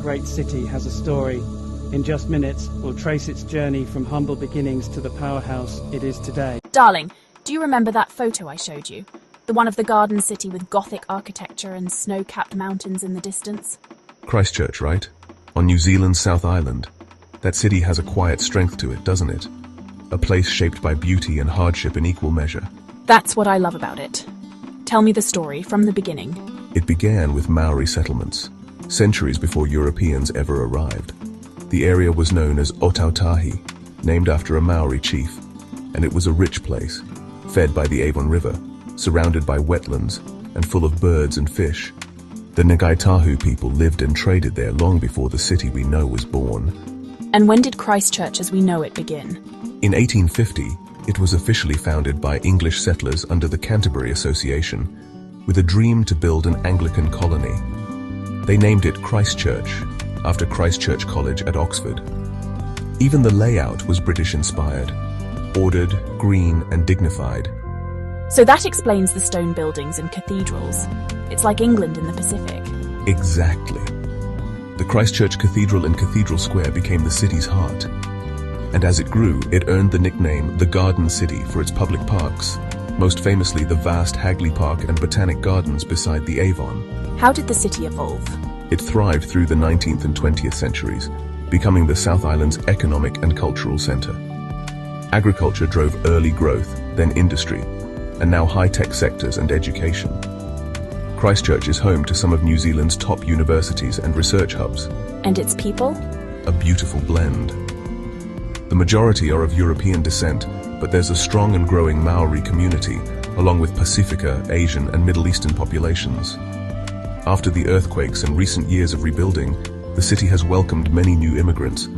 great city has a story. In just minutes, we'll trace its journey from humble beginnings to the powerhouse it is today. Darling, do you remember that photo I showed you? The one of the garden city with Gothic architecture and snow-capped mountains in the distance? Christchurch, right? On New Zealand's South Island. That city has a quiet strength to it, doesn't it? A place shaped by beauty and hardship in equal measure. That's what I love about it. Tell me the story from the beginning. It began with Maori settlements, centuries before Europeans ever arrived. The area was known as Otautahi, named after a Maori chief, and it was a rich place, fed by the Avon River, surrounded by wetlands, and full of birds and fish. The Ngāi people lived and traded there long before the city we know was born. And when did Christchurch as we know it begin? In 1850, it was officially founded by English settlers under the Canterbury Association, with a dream to build an Anglican colony. They named it Christchurch, after Christchurch College at Oxford. Even the layout was British-inspired, ordered, green and dignified. So that explains the stone buildings and cathedrals. It's like England in the Pacific. Exactly. The Christchurch Cathedral in Cathedral Square became the city's heart. And as it grew, it earned the nickname the Garden City for its public parks, most famously the vast Hagley Park and Botanic Gardens beside the Avon. How did the city evolve? It thrived through the 19th and 20th centuries, becoming the South Island's economic and cultural center. Agriculture drove early growth, then industry, and now high-tech sectors and education. Christchurch is home to some of New Zealand's top universities and research hubs. And its people? A beautiful blend. The majority are of European descent, but there's a strong and growing Maori community, along with Pacifica, Asian and Middle Eastern populations. After the earthquakes and recent years of rebuilding, the city has welcomed many new immigrants.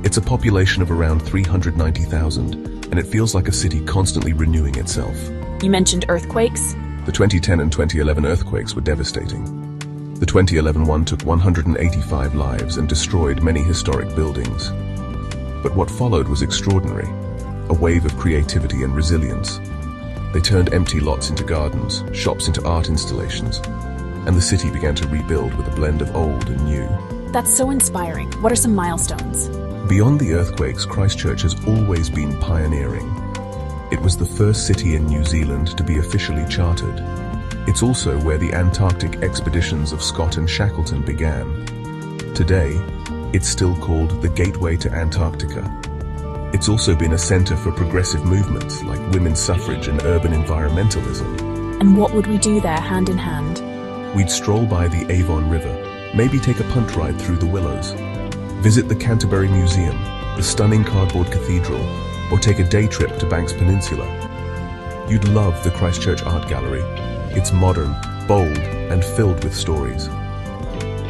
It's a population of around 390,000, and it feels like a city constantly renewing itself. You mentioned earthquakes? The 2010 and 2011 earthquakes were devastating. The 2011 one took 185 lives and destroyed many historic buildings. But what followed was extraordinary, a wave of creativity and resilience. They turned empty lots into gardens, shops into art installations, and the city began to rebuild with a blend of old and new. That's so inspiring. What are some milestones? Beyond the earthquakes, Christchurch has always been pioneering. It was the first city in New Zealand to be officially chartered. It's also where the Antarctic expeditions of Scott and Shackleton began. Today, it's still called the Gateway to Antarctica. It's also been a center for progressive movements like women's suffrage and urban environmentalism. And what would we do there hand in hand? We'd stroll by the Avon River, maybe take a punt ride through the Willows, visit the Canterbury Museum, the stunning cardboard cathedral, or take a day trip to Banks Peninsula. You'd love the Christchurch Art Gallery. It's modern, bold, and filled with stories.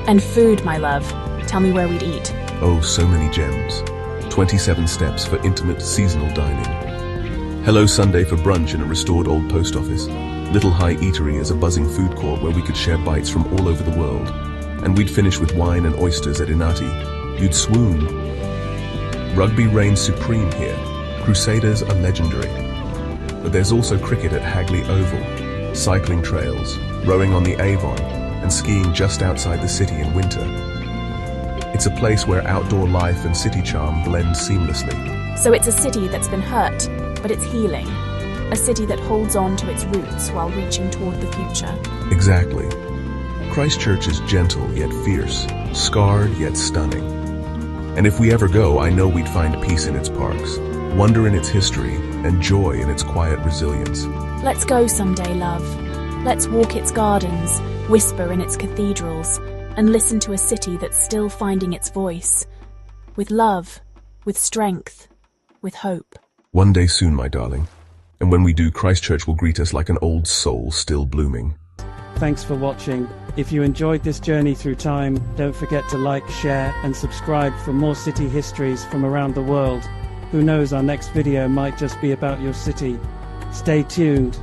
And food, my love. Tell me where we'd eat. Oh, so many gems. 27 steps for intimate seasonal dining. Hello Sunday for brunch in a restored old post office. Little High Eatery is a buzzing food court where we could share bites from all over the world. And we'd finish with wine and oysters at Inati. You'd swoon. Rugby reigns supreme here. Crusaders are legendary. But there's also cricket at Hagley Oval, cycling trails, rowing on the Avon, and skiing just outside the city in winter. It's a place where outdoor life and city charm blend seamlessly. So it's a city that's been hurt, but it's healing. A city that holds on to its roots while reaching toward the future. Exactly. Christchurch is gentle yet fierce, scarred yet stunning. And if we ever go, I know we'd find peace in its parks, wonder in its history, and joy in its quiet resilience. Let's go someday, love. Let's walk its gardens, whisper in its cathedrals, and listen to a city that's still finding its voice. With love, with strength, with hope. One day soon, my darling. And when we do, Christchurch will greet us like an old soul still blooming. Thanks for watching. If you enjoyed this journey through time, don't forget to like, share and subscribe for more city histories from around the world. Who knows, our next video might just be about your city. Stay tuned.